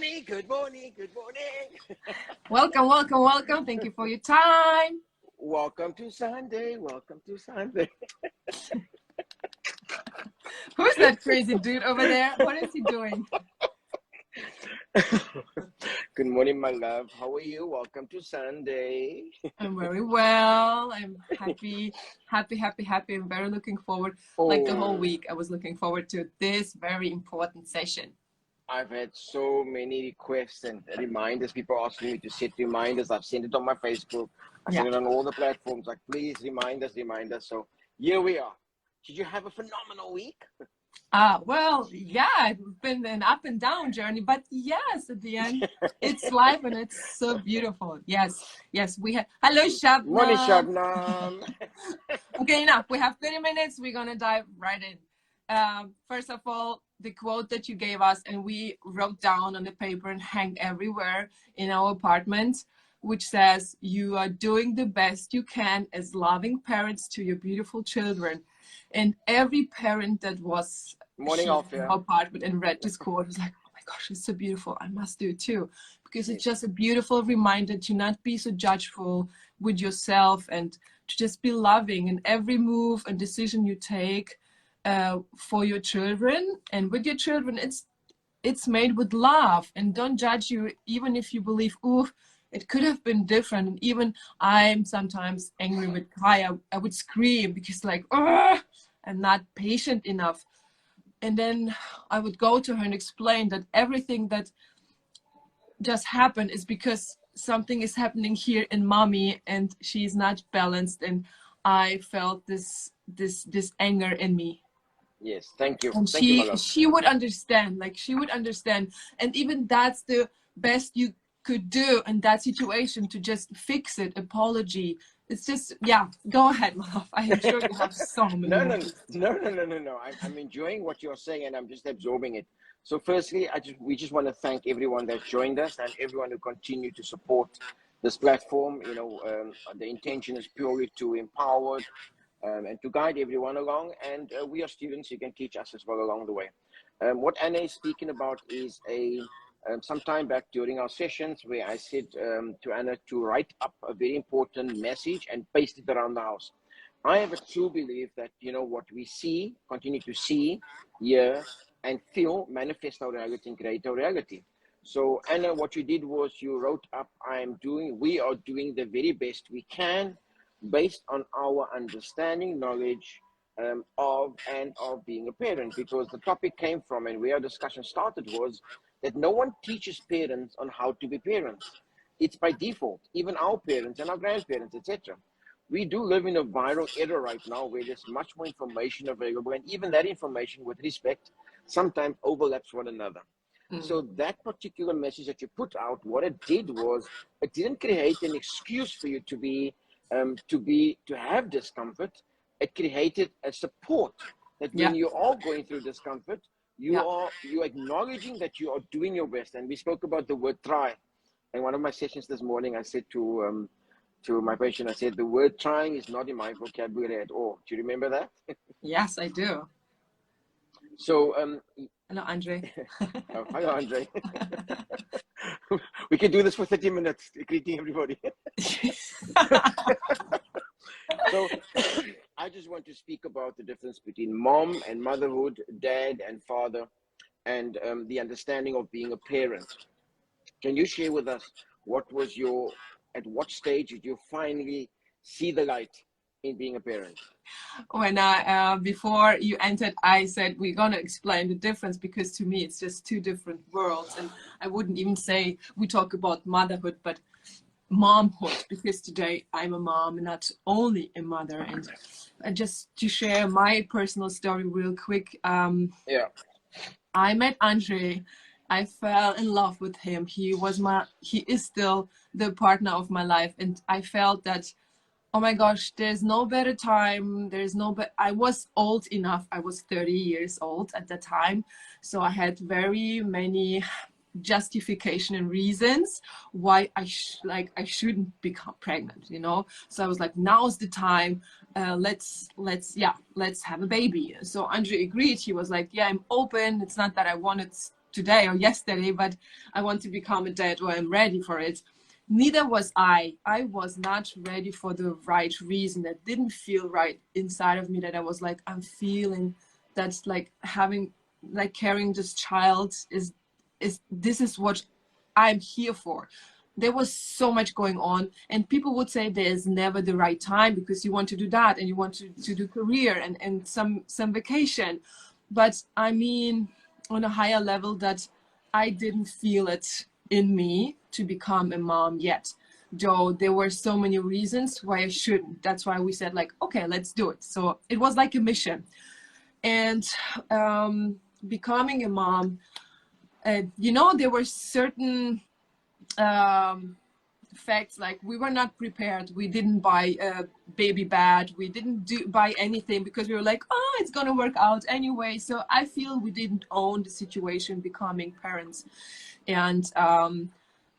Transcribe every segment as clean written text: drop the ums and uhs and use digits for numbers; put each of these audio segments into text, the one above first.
morning, good morning, good morning. Welcome, welcome, welcome. Thank you for your time. Welcome to Sunday, welcome to Sunday. Who's that crazy dude over there? What is he doing? Good morning, my love. How are you? Welcome to Sunday. I'm very well. I'm happy. I'm very looking forward. Like the whole week, I was looking forward to this very important session. I've had so many requests and reminders. People asking me to set reminders. I've sent it on my Facebook. I sent it on all the platforms. Like, please remind us. So here we are. Did you have a phenomenal week? Well, yeah, it's been an up and down journey, but yes, at the end, it's life and it's so beautiful. Yes, we have. Hello, Shabnam. Morning, Shabnam. Okay, enough. We have 30 minutes. We're gonna dive right in. First of all, the quote that you gave us, and we wrote down on the paper and hanged everywhere in our apartment, which says, "You are doing the best you can as loving parents to your beautiful children." And every parent that was in our apartment and read this quote was like, "Oh my gosh, it's so beautiful. I must do it too." Because it's just a beautiful reminder to not be so judgeful with yourself and to just be loving in every move and decision you take for your children. And with your children, it's made with love, and don't judge you, even if you believe, "Ooh, it could have been different." And even I'm sometimes angry with Kai. I would scream because like, I'm not patient enough. And then I would go to her and explain that everything that just happened is because something is happening here in mommy and she's not balanced. And I felt this anger in me. Yes, thank you. And she would understand, and even that's the best you could do in that situation, to just fix it. Apology. It's just, yeah, go ahead, my love. I am sure you have so many. No. I'm enjoying what you're saying, and I'm just absorbing it. So firstly, we just want to thank everyone that joined us and everyone who continue to support this platform. You know, the intention is purely to empower and to guide everyone along, and we are students. You can teach us as well along the way. What Anna is speaking about is some time back during our sessions where I said to Anna to write up a very important message and paste it around the house. I have a true belief that, you know, what we see, continue to see, hear, and feel manifest our reality and create our reality. So Anna, what you did was you wrote up, we are doing the very best we can based on our understanding, knowledge of being a parent, because the topic came from, and where our discussion started, was that no one teaches parents on how to be parents. It's by default, even our parents and our grandparents, etc. We do live in a viral era right now where there's much more information available, and even that information, with respect, sometimes overlaps one another. So that particular message that you put out, what it did was, it didn't create an excuse for you to have discomfort. It created a support that when you're all going through discomfort, you're acknowledging that you are doing your best. And we spoke about the word try. In one of my sessions this morning, I said to my patient, I said, the word trying is not in my vocabulary at all. Do you remember that? Yes, I do. So hello, Andre. Hello, Andre. We can do this for 30 minutes, greeting everybody. So I just want to speak about the difference between mom and motherhood, dad and father, and the understanding of being a parent. Can you share with us at what stage did you finally see the light in being a parent? When before you entered, I said we're gonna explain the difference, because to me it's just two different worlds, and I wouldn't even say we talk about motherhood, but momhood, because today I'm a mom and not only a mother. And just to share my personal story real quick, I met Andre. I fell in love with him. He is still the partner of my life, and I felt that, oh my gosh, there's no better time. I was old enough. I was 30 years old at the time, so I had very many justification and reasons why I shouldn't become pregnant, you know. So I was like, now's the time. Let's have a baby. So Andre agreed. He was like, yeah, I'm open. It's not that I wanted today or yesterday, but I want to become a dad, or I'm ready for it. Neither was I. I was not ready for the right reason. That didn't feel right inside of me, that I was like, I'm feeling that's like having, like carrying this child is this is what I'm here for. There was so much going on, and people would say there's never the right time because you want to do that and you want to do career and some vacation. But I mean, on a higher level, that I didn't feel it in me to become a mom yet, though there were so many reasons why I shouldn't. That's why we said like, okay, let's do it. So it was like a mission. And becoming a mom, you know, there were certain facts, like we were not prepared. We didn't buy a baby bed. We didn't buy anything because we were like, oh, it's gonna work out anyway. So I feel we didn't own the situation becoming parents. And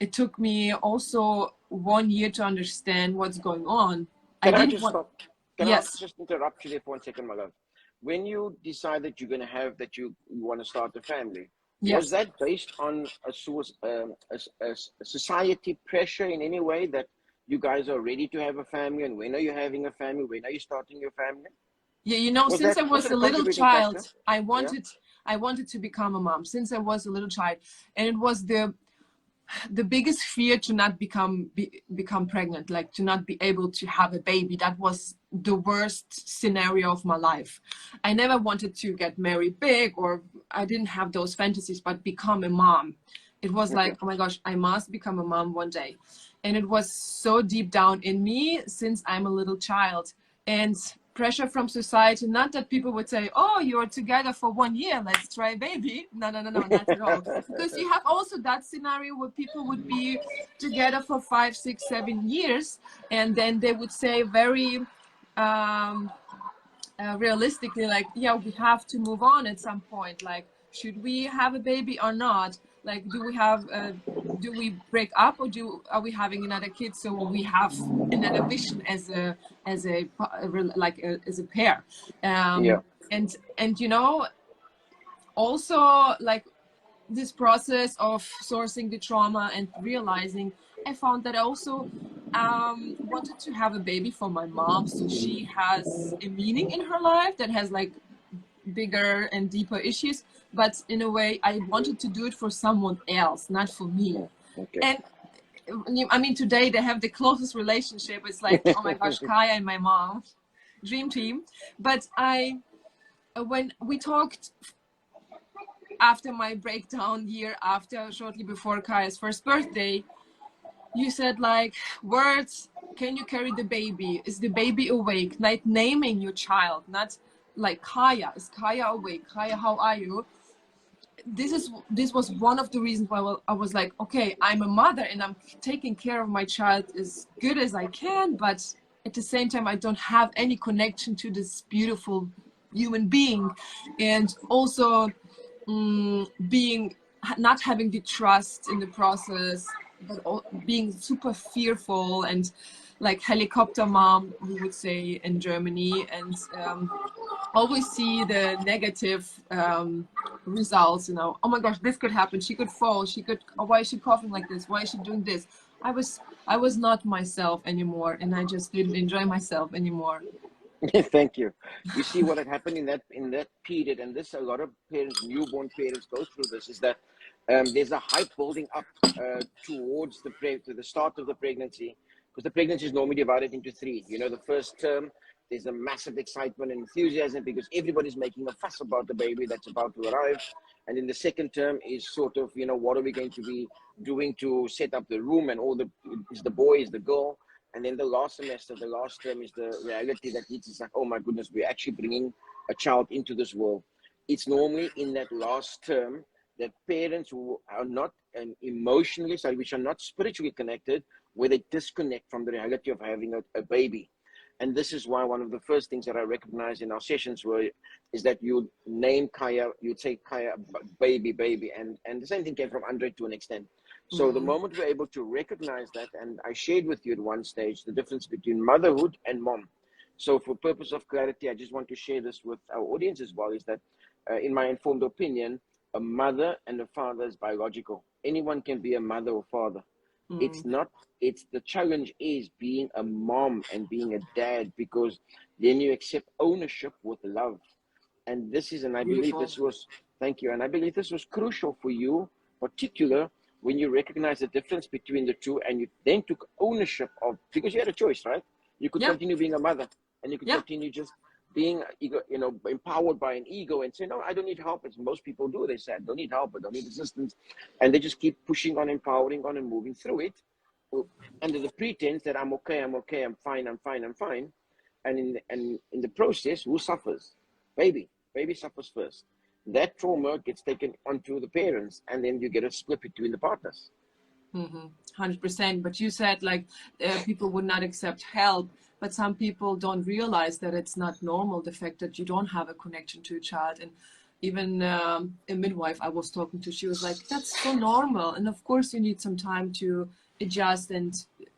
it took me also 1 year to understand what's going on. Can I just stop? Can Yes. I just interrupt you there for 1 second, my love? When you decided you're going to have that you want to start a family, Yes. was that based on a source, a society pressure in any way that you guys are ready to have a family, and when are you having a family? When are you starting your family? Yeah, you know, since I was a little child, factor? I wanted to become a mom since I was a little child, and it was the biggest fear to not become pregnant, like to not be able to have a baby. That was the worst scenario of my life. I never wanted to get married big, or I didn't have those fantasies, but become a mom. It was like, oh my gosh, I must become a mom one day. And it was so deep down in me since I'm a little child. And pressure from society, not that people would say, oh, you're together for 1 year, let's try a baby. No, not at all. Because you have also that scenario where people would be together for 5, 6, 7 years, and then they would say very realistically, like, yeah, we have to move on at some point. Like, should we have a baby or not? Like, do we break up, or are we having another kid so we have another vision as a pair? Yeah. And you know, also like this process of sourcing the trauma and realizing, I found that I also wanted to have a baby for my mom, so she has a meaning in her life that has like bigger and deeper issues, but in a way I wanted to do it for someone else, not for me. Okay. And I mean, today they have the closest relationship. It's like, oh my gosh, Kaya and my mom, dream team. But when we talked after my breakdown year, after shortly before Kaya's first birthday, you said like, words, can you carry the baby? Is the baby awake? Like naming your child, not like, Kaya, is Kaya awake? Kaya, how are you? This was one of the reasons why I was like, okay, I'm a mother and I'm taking care of my child as good as I can, but at the same time I don't have any connection to this beautiful human being. And also not having the trust in the process, but being super fearful and like helicopter mom, we would say in Germany, and always see the negative results, you know. Oh my gosh, this could happen, she could fall, oh, why is she coughing like this, why is she doing this? I was not myself anymore, and I just didn't enjoy myself anymore. Thank you. You see what had happened in that period, and this a lot of parents, newborn parents, go through this, is that there's a hype building up towards to the start of the pregnancy, because the pregnancy is normally divided into 3. You know, the first term, there's a massive excitement and enthusiasm because everybody's making a fuss about the baby that's about to arrive. And then the second term is sort of, you know, what are we going to be doing to set up the room, and is the boy, is the girl. And then the last semester, the last term, is the reality that it's like, oh my goodness, we're actually bringing a child into this world. It's normally in that last term that parents who are not emotionally, which are not spiritually connected, where they disconnect from the reality of having a baby. And this is why one of the first things that I recognize in our sessions is that you name Kaya, you'd say Kaya, baby. And the same thing came from Andre to an extent. So the moment we're able to recognize that, and I shared with you at one stage the difference between motherhood and mom. So for purpose of clarity, I just want to share this with our audience as well, is that in my informed opinion, a mother and a father is biological. Anyone can be a mother or father. It's not, it's the challenge is being a mom and being a dad, because then you accept ownership with love. And this is, and I believe Beautiful. this was, thank you. And I believe this was crucial for you, particular when you recognize the difference between the two, and you then took ownership of, because you had a choice, right? You could Yeah. continue being a mother, and you could Yeah. continue just being, you know, empowered by an ego and say, no, I don't need help. As most people do. They say, I don't need help, I don't need assistance. And they just keep pushing on, empowering on, and moving through it under the pretense that I'm okay, I'm fine, I'm fine, I'm fine. And in the process, who suffers? Baby suffers first. That trauma gets taken onto the parents, and then you get a split between the partners. 100%. But you said like people would not accept help, but some people don't realize that it's not normal, the fact that you don't have a connection to a child. And even a midwife I was talking to, she was like, that's so normal. And of course you need some time to adjust and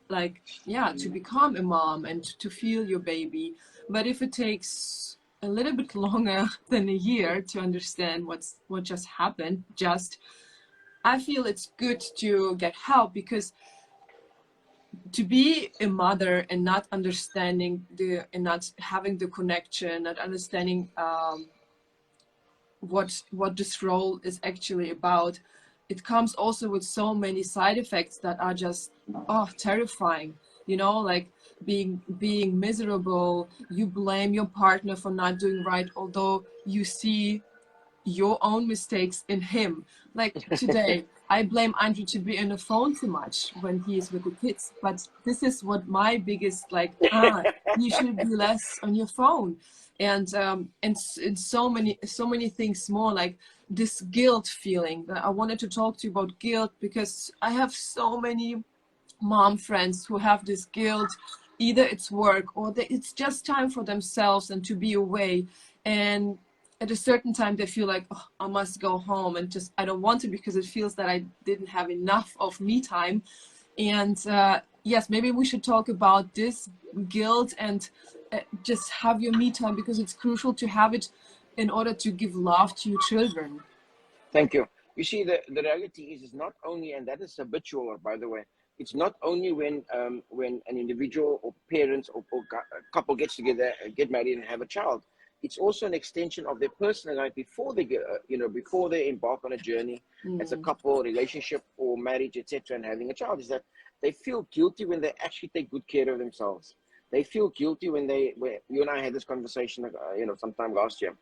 like, yeah, to become a mom and to feel your baby. But if it takes a little bit longer than a year to understand what just happened, I feel it's good to get help, because to be a mother and not understanding and not having the connection, not understanding what this role is actually about, it comes also with so many side effects that are just terrifying. You know, like being miserable. You blame your partner for not doing right, although you see your own mistakes in him. Like today, I blame Andrew to be on the phone too much when he is with the kids. But this is what my biggest you should be less on your phone, and so many things more, like this guilt feeling. I wanted to talk to you about guilt, because I have so many mom friends who have this guilt. Either it's work or it's just time for themselves and to be away, and at a certain time they feel like, oh, I must go home, and just I don't want to, because it feels that I didn't have enough of me time. And yes, maybe we should talk about this guilt and just have your me time, because it's crucial to have it in order to give love to your children. Thank you. You see, the reality is not only, and that is habitual, by the way. It's not only when an individual or parents or a couple gets together, get married, and have a child. It's also an extension of their personal life before they get, before they embark on a journey as a couple, relationship, or marriage, etc., and having a child. Is that they feel guilty when they actually take good care of themselves. They feel guilty when you and I had this conversation, sometime last year,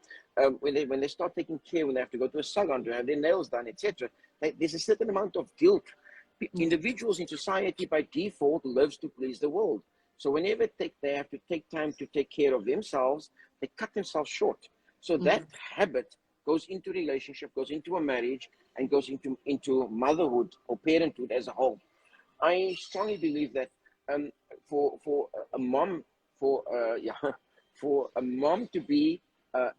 when they start taking care, when they have to go to a salon to have their nails done, etc. There's a certain amount of guilt. Individuals in society by default lives to please the world. So whenever they have to take time to take care of themselves, they cut themselves short. So that habit goes into relationship, goes into a marriage, and goes into motherhood or parenthood as a whole. I strongly believe that for a mom, for a mom to be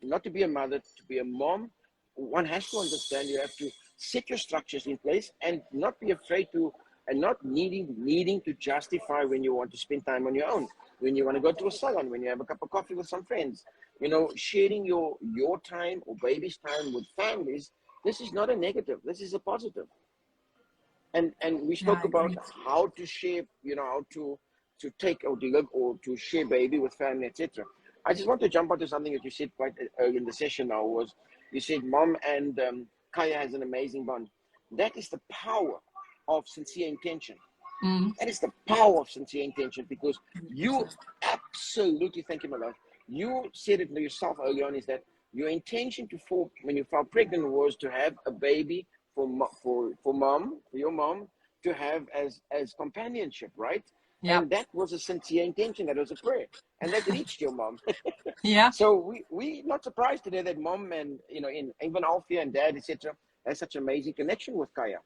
not to be a mother, to be a mom, one has to understand you have to set your structures in place and not be afraid to, and not needing to justify when you want to spend time on your own, when you want to go to a salon, when you have a cup of coffee with some friends, sharing your time or baby's time with families. This is not a negative, this is a positive. And we spoke about how to share, how to take or deliver or to share baby with family, etc. I just want to jump onto something that you said quite early in the session now. Was you said mom and Kaya has an amazing bond. That is the power of sincere intention. That is the power of sincere intention, because you absolutely, thank you, my love. You said it yourself early on, is that your intention when you fell pregnant was to have a baby for your mom to have as companionship, right? Yep. And that was a sincere intention. That was a prayer, and that reached your mom. Yeah. So we not surprised today that mom and even Alfia and dad, etc., has such amazing connection with Kaya.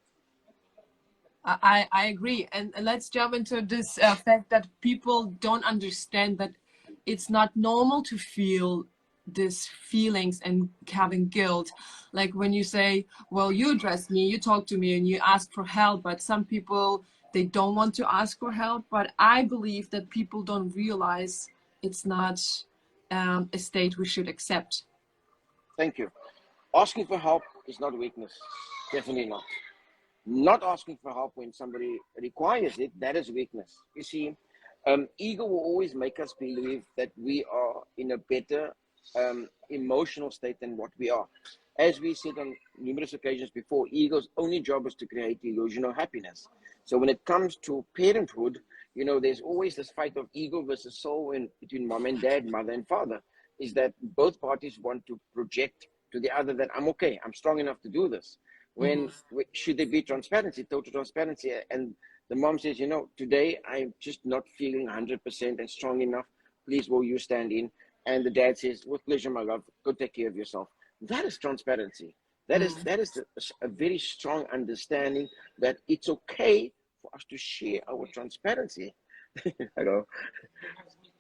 I agree, and let's jump into this fact that people don't understand that it's not normal to feel these feelings and having guilt. Like when you say, well, you address me, you talk to me, and you ask for help, but some people, they don't want to ask for help. But I believe that people don't realize it's not a state we should accept. Thank you. Asking for help is not weakness. Definitely not. Not asking for help when somebody requires it, that is weakness. You see, ego will always make us believe that we are in a better emotional state than what we are. As we said on numerous occasions before, ego's only job is to create the illusion of happiness. So when it comes to parenthood, you know, there's always this fight of ego versus soul between mom and dad, mother and father, is that both parties want to project to the other that I'm okay, I'm strong enough to do this. When should there be transparency, total transparency? And the mom says, you know, today I'm just not feeling 100% and strong enough. Please, will you stand in? And the dad says, with pleasure, my love, go take care of yourself. That is transparency. That is a very strong understanding that it's okay for us to share our transparency. Hello.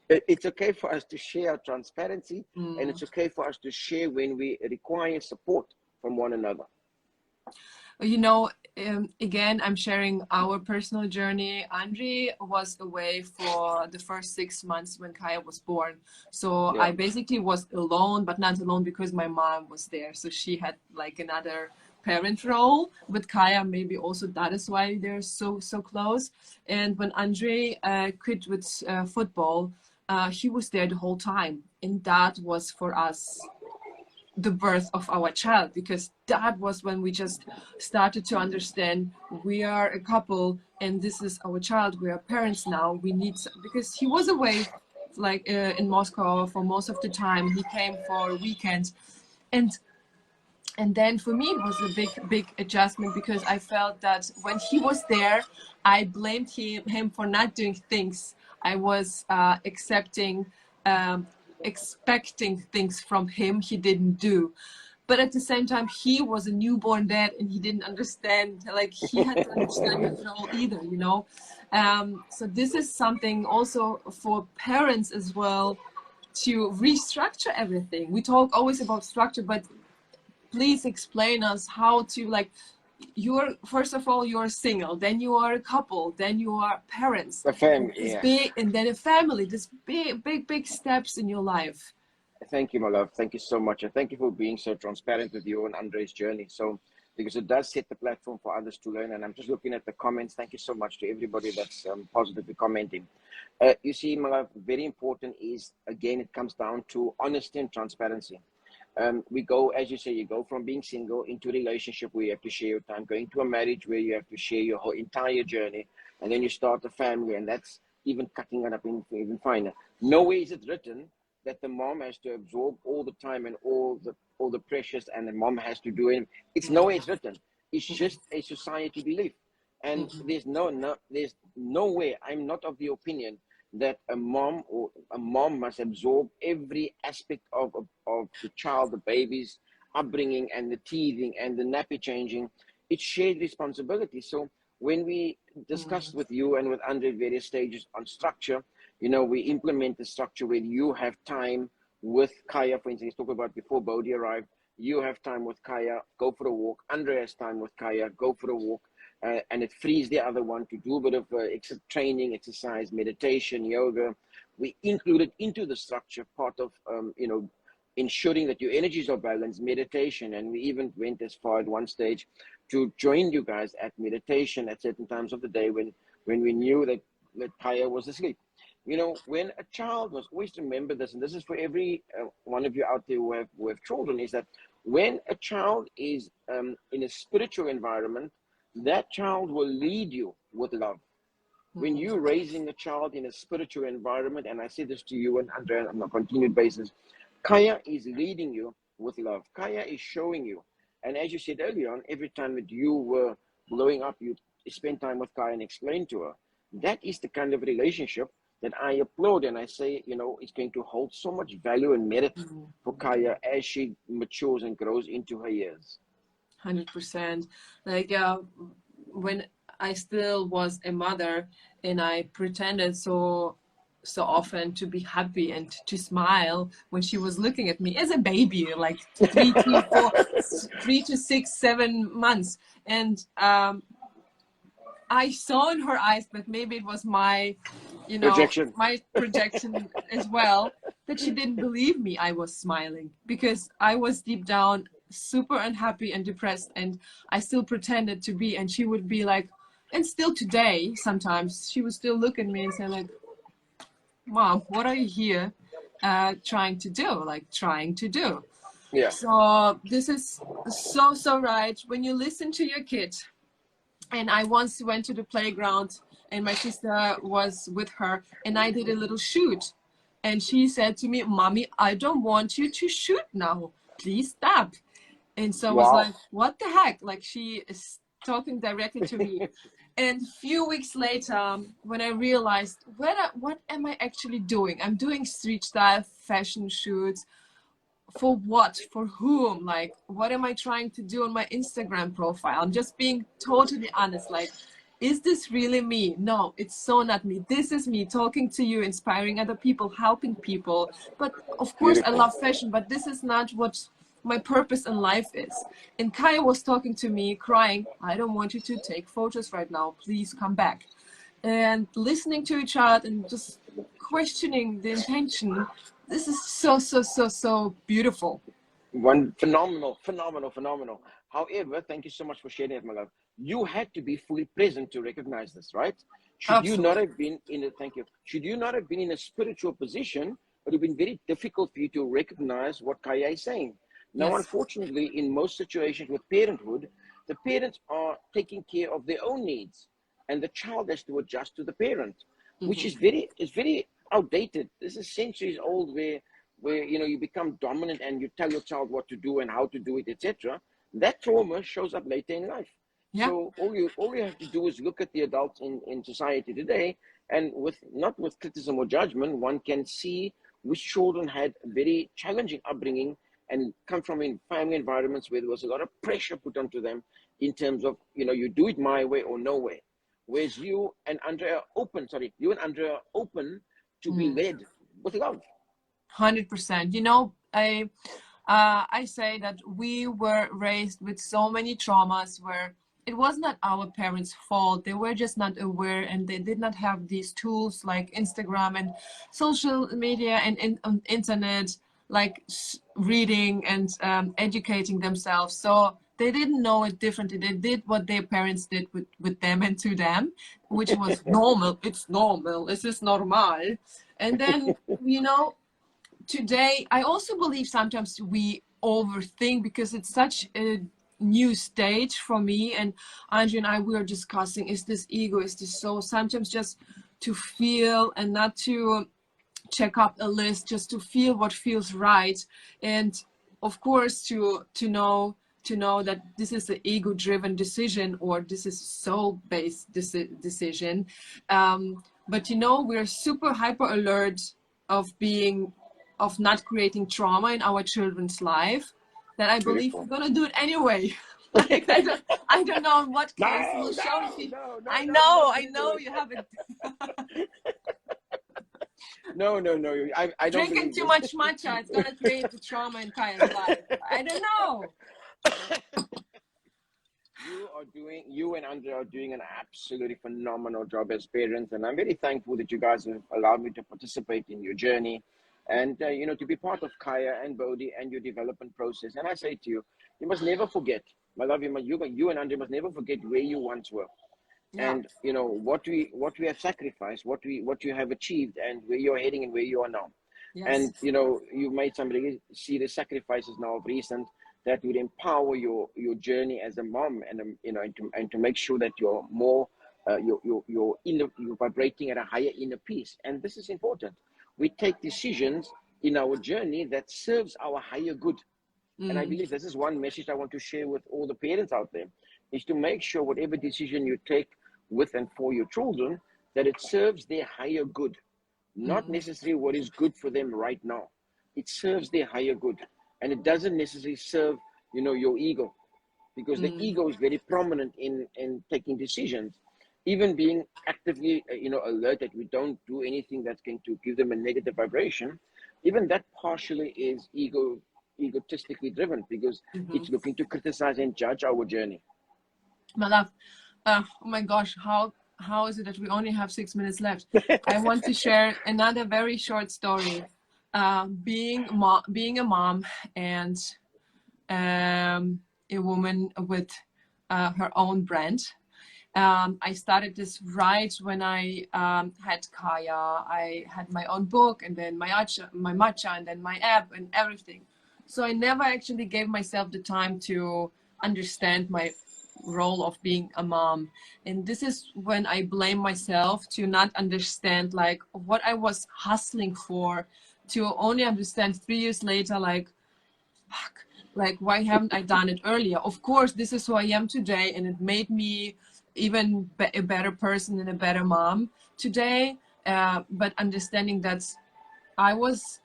It's okay for us to share our transparency, and it's okay for us to share when we require support from one another. You know, again, I'm sharing our personal journey. Andre was away for the first 6 months when Kaya was born. So I basically was alone, but not alone because my mom was there. So she had like another parent role with Kaya. Maybe also that is why they're so close. And when Andre quit with football, he was there the whole time. And that was for us the birth of our child, because that was when we just started to understand we are a couple and this is our child, we are parents now, we need because he was away like in Moscow for most of the time. He came for a weekend, and then for me it was a big adjustment, because I felt that when he was there I blamed him for not doing things. I was expecting things from him he didn't do. But at the same time, he was a newborn dad and he didn't understand, like he had to understand his role either, you know. So this is something also for parents as well, to restructure everything. We talk always about structure, but please explain us how to, like, first of all you're single, then you are a couple, then you are parents, A family, big, and then a family. This big steps in your life. Thank you, my love. Thank you so much, and thank you for being so transparent with you and Andre's journey. So, because it does set the platform for others to learn. And I'm just looking at the comments. Thank you so much to everybody that's positively commenting. You see, my love, very important is, again, it comes down to honesty and transparency. We go, as you say, you go from being single into a relationship where you have to share your time, going to a marriage where you have to share your whole entire journey, and then you start a family, and that's even cutting it up even finer. Nowhere is it written that the mom has to absorb all the time and all the pressures, and the mom has to do it. It's nowhere it's written. It's just a society belief, and there's no way. I'm not of the opinion that a mom must absorb every aspect of the child, the baby's upbringing, and the teething and the nappy changing. It's shared responsibility. So when we discussed with you and with Andre at various stages on structure, you know, we implement the structure where you have time with Kaya, for instance, talk about before Bodhi arrived, you have time with Kaya, go for a walk. Andre has time with Kaya, go for a walk. And it frees the other one to do a bit of training, exercise, meditation, yoga. We included into the structure part of, you know, ensuring that your energies are balanced, meditation. And we even went as far at one stage to join you guys at meditation at certain times of the day when we knew that Kaya was asleep. You know, when a child was, always remember this, and this is for every one of you out there who have children, is that when a child is in a spiritual environment, that child will lead you with love. When you're raising a child in a spiritual environment, and I say this to you and Andrea on a continued basis, Kaya is leading you with love. Kaya is showing you. And as you said earlier on, every time that you were blowing up, you spend time with Kaya and explain to her. That is the kind of relationship that I applaud, and I say, you know, it's going to hold so much value and merit for Kaya as she matures and grows into her years. 100%. Like when I still was a mother and I pretended so often to be happy and to smile when she was looking at me as a baby, like 3 to 6, 7 months. And I saw in her eyes, but maybe it was my, you know, my projection as well, that she didn't believe me I was smiling, because I was deep down super unhappy and depressed, and I still pretended to be, and she would be like, and still today sometimes she would still look at me and say like, Mom, what are you here trying to do? Yeah. So this is so right. When you listen to your kid, and I once went to the playground and my sister was with her and I did a little shoot. And she said to me, Mommy, I don't want you to shoot now. Please stop. And so I was Wow. like, what the heck? Like, she is talking directly to me. And a few weeks later, when I realized, what am I actually doing? I'm doing street style fashion shoots. For what? For whom? Like, what am I trying to do on my Instagram profile? I'm just being totally honest. Like, is this really me? No, it's so not me. This is me talking to you, inspiring other people, helping people. But of course, I love fashion, but this is not what my purpose in life is. And Kaya was talking to me, crying, I don't want you to take photos right now. Please come back. And listening to each other and just questioning the intention. This is so beautiful. One phenomenal. However, thank you so much for sharing it, my love. You had to be fully present to recognize this, right? Should you not have been in a should you not have been in a spiritual position, it would have been very difficult for you to recognize what Kaya is saying. Now, Yes. unfortunately, in most situations with parenthood, the parents are taking care of their own needs, and the child has to adjust to the parent, which is very outdated. This is centuries old, where you become dominant and you tell your child what to do and how to do it, etc. That trauma shows up later in life. Yeah. So all you have to do is look at the adults in society today, and not with criticism or judgment, one can see which children had a very challenging upbringing and come from in family environments where there was a lot of pressure put onto them in terms of, you do it my way or no way. Whereas you and Andrea are open to be led with love. 100%. I say that we were raised with so many traumas where it was not our parents' fault. They were just not aware, and they did not have these tools like Instagram and social media and internet, like reading and educating themselves. So they didn't know it differently. They did what their parents did with them and to them, which was normal. It's normal. This is normal. And then, today, I also believe sometimes we overthink because it's such a new stage for me. And Andrea and I, we are discussing, is this ego, is this soul? Sometimes just to feel and not to check up a list, just to feel what feels right. And of course, to know that this is an ego-driven decision, or this is soul-based decision. But we're super hyper alert of not creating trauma in our children's life, that I believe we're gonna do it anyway. Like, I don't know in what case we'll show it. I know you have it. No. I don't Drinking too much matcha, it's gonna create the trauma in Kaya's life. I don't know. You and Andrea are doing an absolutely phenomenal job as parents, and I'm very thankful that you guys have allowed me to participate in your journey, and to be part of Kaya and Bodhi and your development process. And I say to you, you must never forget, my love, you and Andrea must never forget where you once were, and what we have sacrificed, what you have achieved, and where you're heading and where you are now. Yes. And you've made somebody see the sacrifices now of recent, that would empower your journey as a mom, and to make sure that you're more you're vibrating at a higher inner peace. And this is important. We take decisions in our journey that serves our higher good. And I believe this is one message I want to share with all the parents out there, is to make sure whatever decision you take with and for your children, that it serves their higher good, not necessarily what is good for them right now. It serves their higher good. And it doesn't necessarily serve, your ego, because the ego is very prominent in taking decisions. Even being actively, alert that we don't do anything that's going to give them a negative vibration, even that partially is egotistically driven, because it's looking to criticize and judge our journey. My love, oh my gosh, how is it that we only have 6 minutes left? I want to share another very short story. Being a mom and a woman with her own brand. I started this right when I had Kaya. I had my own book, and then my matcha, and then my app and everything. So I never actually gave myself the time to understand my role of being a mom. And this is when I blame myself to not understand like what I was hustling for, to only understand 3 years later, like, fuck, like why haven't I done it earlier? Of course, this is who I am today, and it made me even a better person and a better mom today. But understanding that I was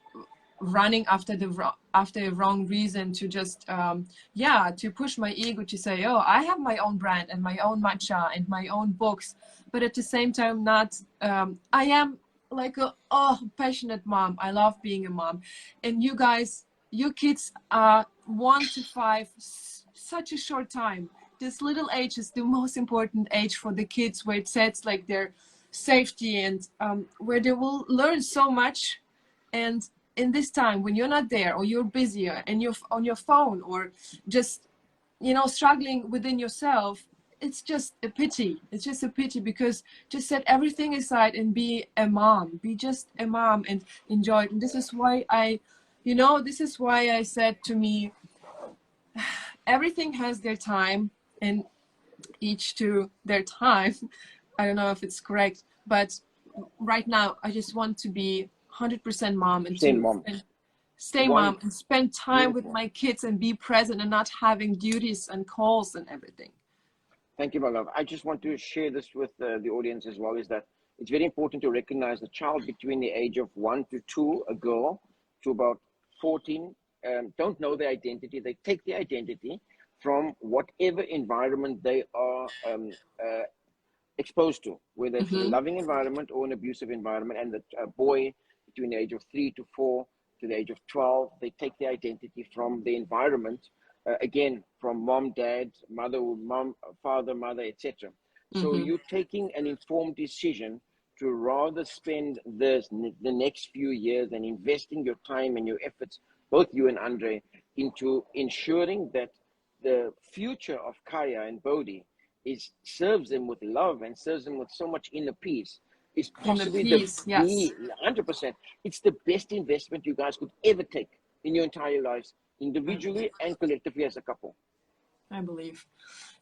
running after a wrong reason, to just to push my ego, to say, oh, I have my own brand and my own matcha and my own books, but at the same time not I am like a passionate mom. I love being a mom. And you guys, your kids are 1 to 5, such a short time. This little age is the most important age for the kids, where it sets like their safety, and where they will learn so much. And in this time when you're not there, or you're busier and you're on your phone, or just struggling within yourself, it's just a pity. It's just a pity, because just set everything aside and be a mom, be just a mom, and enjoy it. And this is why I said to me, everything has their time, and each to their time. I don't know if it's correct, but right now I just want to be 100% mom, and Stay mom. Stay mom and spend time Beautiful. with my kids and be present, and not having duties and calls and everything. Thank you, my love. I just want to share this with the audience as well, is that it's very important to recognize the child between the age of 1 to 2, a girl, to about 14, don't know their identity. They take their identity from whatever environment they are exposed to, whether it's a loving environment or an abusive environment. And the boy between the age of 3 to 4 to the age of 12, they take their identity from the environment, again, from mom, dad, mother, mom, father, mother, etc. So you're taking an informed decision to rather spend the next few years and investing your time and your efforts, both you and Andre, into ensuring that the future of Kaya and Bodhi serves them with love and serves them with so much inner peace, is possibly the 100%. It's the best investment you guys could ever take in your entire lives, individually and collectively as a couple. I believe.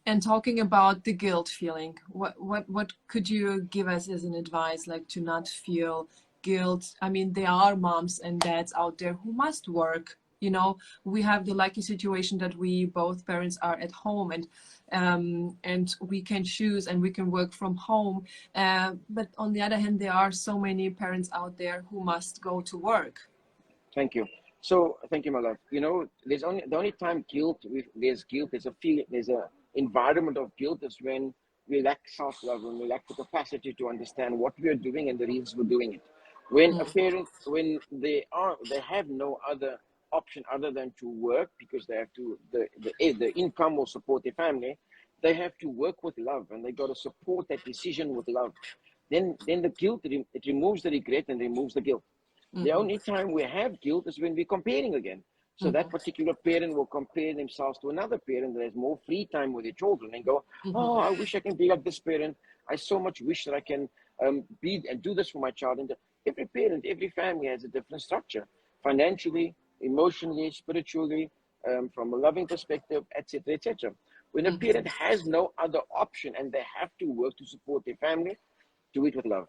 And talking about the guilt feeling, what could you give us as an advice, like to not feel guilt? I mean, there are moms and dads out there who must work. We have the lucky situation that we both parents are at home, and we can choose and we can work from home. But on the other hand, there are so many parents out there who must go to work. Thank you. So thank you, my love. There's the only time there's guilt, there's a environment of guilt, is when we lack self-love, when we lack the capacity to understand what we are doing and the reasons we're doing it. When a parent, when they have no other option other than to work, because they have to, the income will support their family, they have to work with love, and they got to support that decision with love. Then the guilt, it removes the regret and removes the guilt. The only time we have guilt is when we're comparing again. So that particular parent will compare themselves to another parent that has more free time with their children, and go, oh, I wish I can be like this parent. I so much wish that I can be and do this for my child. And every parent, every family has a different structure, financially, emotionally, spiritually, from a loving perspective, etc., etc. When a parent has no other option and they have to work to support their family, do it with love.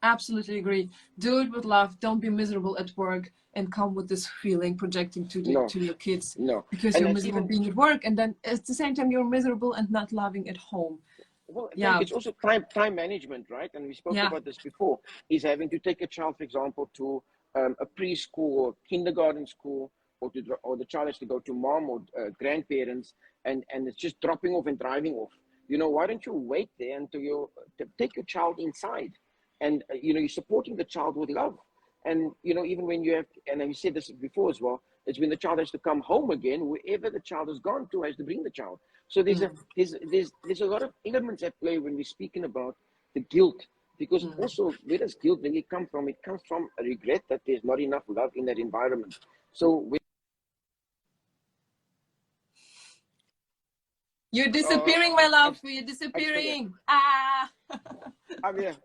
Absolutely agree. Do it with love. Don't be miserable at work and come with this feeling projecting to your kids. No. Because And you're miserable being at work, and then at the same time you're miserable and not loving at home. Well, it's also time management, right? And we spoke about this before, is having to take a child, for example, to a preschool or kindergarten school, or the child has to go to mom or grandparents, and it's just dropping off and driving off. Why don't you wait there until you take your child inside? And, you're supporting the child with love. And, even when you have, and you said this before as well, it's when the child has to come home again, wherever the child has gone to, has to bring the child. So there's a lot of elements at play when we're speaking about the guilt, because also, where does guilt really come from? It comes from a regret that there's not enough love in that environment. So You're disappearing, my love. You're I'm disappearing. Ah. I'm here.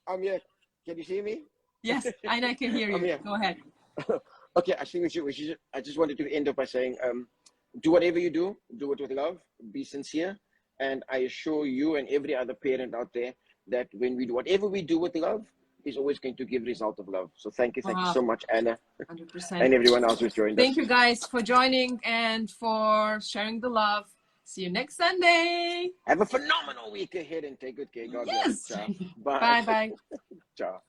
I'm here. Can you see me? Yes, and I can hear I'm you. here. Go ahead. Okay, I think I just wanted to end up by saying, do whatever you do it with love, be sincere, and I assure you and every other parent out there that when we do whatever we do with love, is always going to give result of love. So thank you so much, Anna, 100%. and everyone else who's joined us. Thank you guys for joining and for sharing the love. See you next Sunday. Have a phenomenal week ahead and take good care. God bless. Yes. Bye. Bye bye. Ciao.